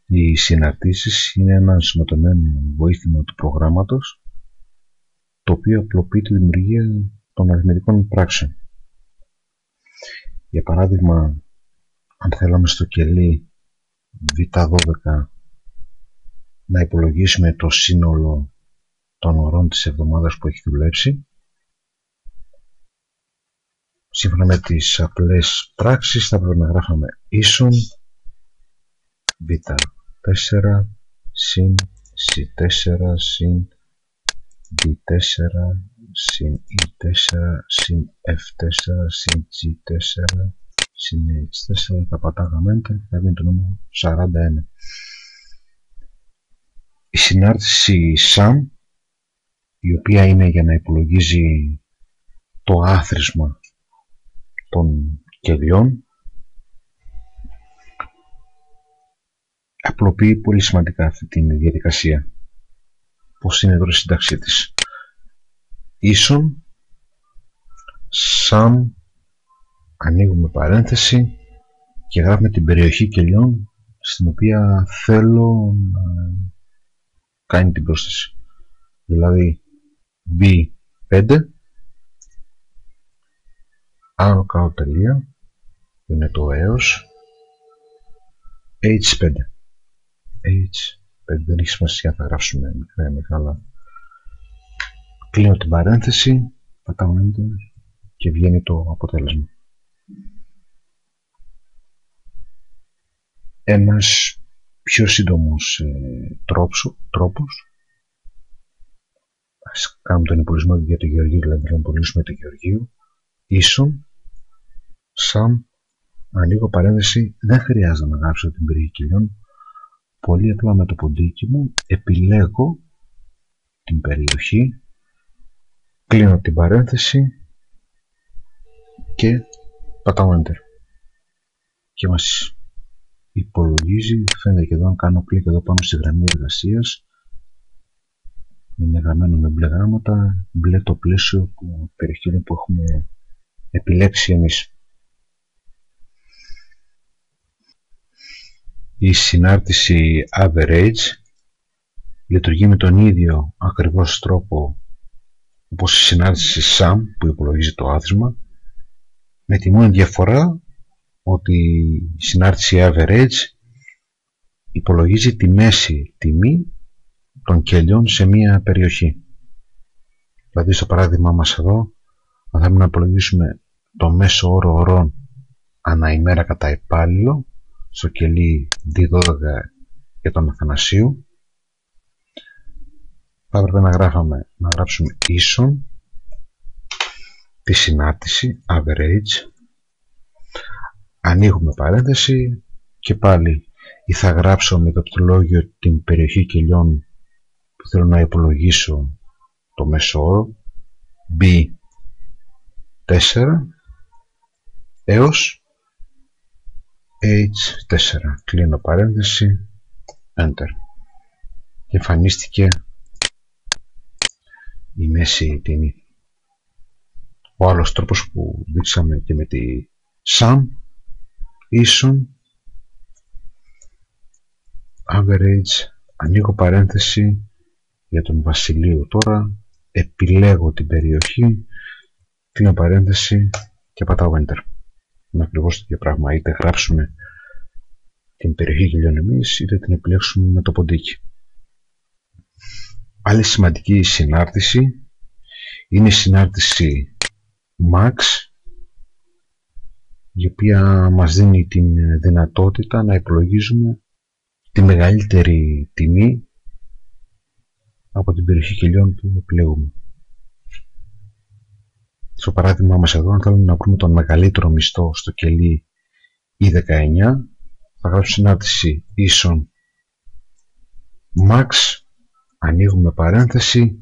Οι συναρτήσεις είναι ένα ενσωματωμένο βοήθημα του προγράμματος, το οποίο απλοποιεί τη δημιουργία των αριθμητικών πράξεων. Για παράδειγμα, αν θέλαμε στο κελί Β12 να υπολογίσουμε το σύνολο των ωρών της εβδομάδας που έχει δουλέψει, σύμφωνα με τις απλές πράξεις θα πρέπει να γράφαμε ίσον β4 συν c4 συν d4 συν e4 συν f4 συν g4 συν h4. Θα πατάγαμε enter, θα βγει το νούμερο 41. Η συνάρτηση sum, η οποία είναι για να υπολογίζει το άθροισμα των κελιών, απλοποιεί πολύ σημαντικά αυτή τη διαδικασία. Πώς είναι εδώ η σύνταξή της? Ίσον sum, ανοίγουμε παρένθεση και γράφουμε την περιοχή κελιών στην οποία θέλω να κάνει την πρόσθεση. Δηλαδή B5 άνω κάτω τελεία, που είναι το έως, H5. H5 δεν έχει σημασία, θα γράψουμε μικρά ή μεγάλα. Κλείνω την παρένθεση, πατάω enter και βγαίνει το αποτέλεσμα. Ένας πιο σύντομος τρόπος, ας κάνουμε τον υπολογισμό για το Γεωργείο, δηλαδή να υπολογίσουμε το Γεωργείο. Ίσον sum, ανοίγω παρένθεση, δεν χρειάζεται να γράψω την περιοχή κελιών, πολύ απλά με το ποντίκι μου επιλέγω την περιοχή, κλείνω την παρένθεση και πατάω enter και μας υπολογίζει. Φαίνεται και εδώ, αν κάνω κλικ εδώ πάνω στη γραμμή εργασίας, είναι γραμμένο με μπλε γράμματα, μπλε το πλαίσιο που περιοχή που έχουμε επιλέξει εμείς. Η συνάρτηση average λειτουργεί με τον ίδιο ακριβώς τρόπο όπως η συνάρτηση sum που υπολογίζει το άθροισμα, με τη μόνη διαφορά ότι η συνάρτηση average υπολογίζει τη μέση τιμή των κελιών σε μία περιοχή. Δηλαδή στο παράδειγμα μας εδώ, αν θέλουμε να υπολογίσουμε το μέσο όρο ωρών ανά ημέρα κατά υπάλληλο στο κελί D12 για τον Αθανασίου, θα έπρεπε να γράψουμε ίσον τη συνάρτηση average, ανοίγουμε παρένθεση και πάλι ή θα γράψω με το πληκτρολόγιο την περιοχή κελιών που θέλω να υπολογίσω το μέσο όρο B4 έως H4, κλείνω παρένθεση, enter και εμφανίστηκε η μέση τιμή. Ο άλλος τρόπος που δείξαμε και με τη sum, ίσον average, ανοίγω παρένθεση για τον Βασιλείο τώρα, επιλέγω την περιοχή, κλείνω παρένθεση και πατάω enter. Είναι ακριβώς το ίδιο πράγμα, είτε γράψουμε την περιοχή κελιών εμείς, είτε την επιλέξουμε με το ποντίκι. Άλλη σημαντική συνάρτηση είναι η συνάρτηση max, η οποία μας δίνει την δυνατότητα να υπολογίζουμε τη μεγαλύτερη τιμή από την περιοχή κελιών που επιλέγουμε. Στο παράδειγμα μας εδώ, αν θέλουμε να βρούμε τον μεγαλύτερο μισθό στο κελί E19, θα γράψουμε συνάρτηση ίσον max, ανοίγουμε παρένθεση,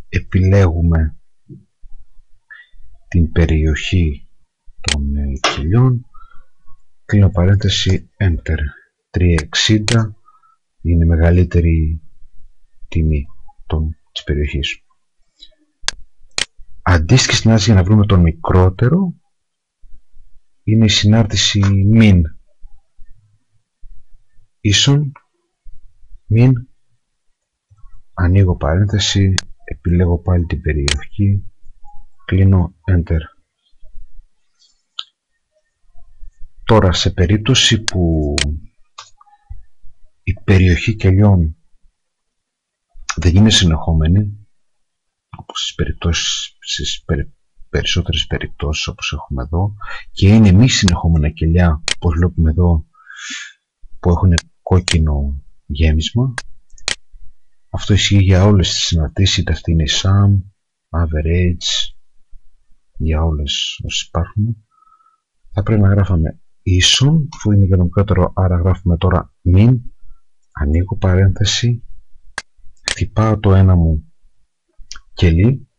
επιλέγουμε την περιοχή των κελιών, κλείνω παρένθεση, enter. 360 είναι η μεγαλύτερη τιμή της περιοχής. Αντίστοιχη συνάρτηση για να βρούμε τον μικρότερο είναι η συνάρτηση min. ίσον μην, ανοίγω παρένθεση, επιλέγω πάλι την περιοχή, κλείνω Enter. Τώρα, σε περίπτωση που η περιοχή κελιών δεν είναι συνεχόμενη, όπως στις περισσότερες περιπτώσεις όπως έχουμε εδώ, και είναι μη συνεχόμενα κελιά, όπως βλέπουμε εδώ, που έχουν κόκκινο γέμισμα, αυτό ισχύει για όλες τις συναρτήσεις, είτε αυτή είναι η sum, average, για όλες όσες υπάρχουν. Θα πρέπει να γράφουμε ίσον, που είναι για το μικρότερο, άρα γράφουμε τώρα μην, ανοίγω παρένθεση, χτυπάω το ένα μου κελί,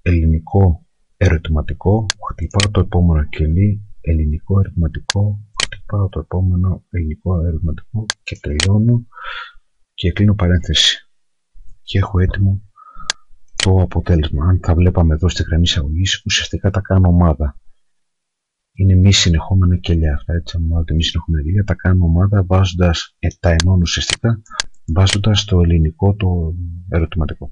ελληνικό ερωτηματικό, χτυπάω το επόμενο κελί, ελληνικό ερωτηματικό, χτυπάω το επόμενο ελληνικό ερωτηματικό και τελειώνω και κλείνω παρένθεση και έχω έτοιμο το αποτέλεσμα. Αν τα βλέπαμε εδώ στη γραμμή εισαγωγής, ουσιαστικά τα κάνω ομάδα. Είναι μη συνεχόμενα κελιά αυτά, έτσι, αν βάλετε μη συνεχόμενα κελιά, τα κάνω ομάδα βάζοντας, τα ενώνω ουσιαστικά βάζοντας το ελληνικό το ερωτηματικό.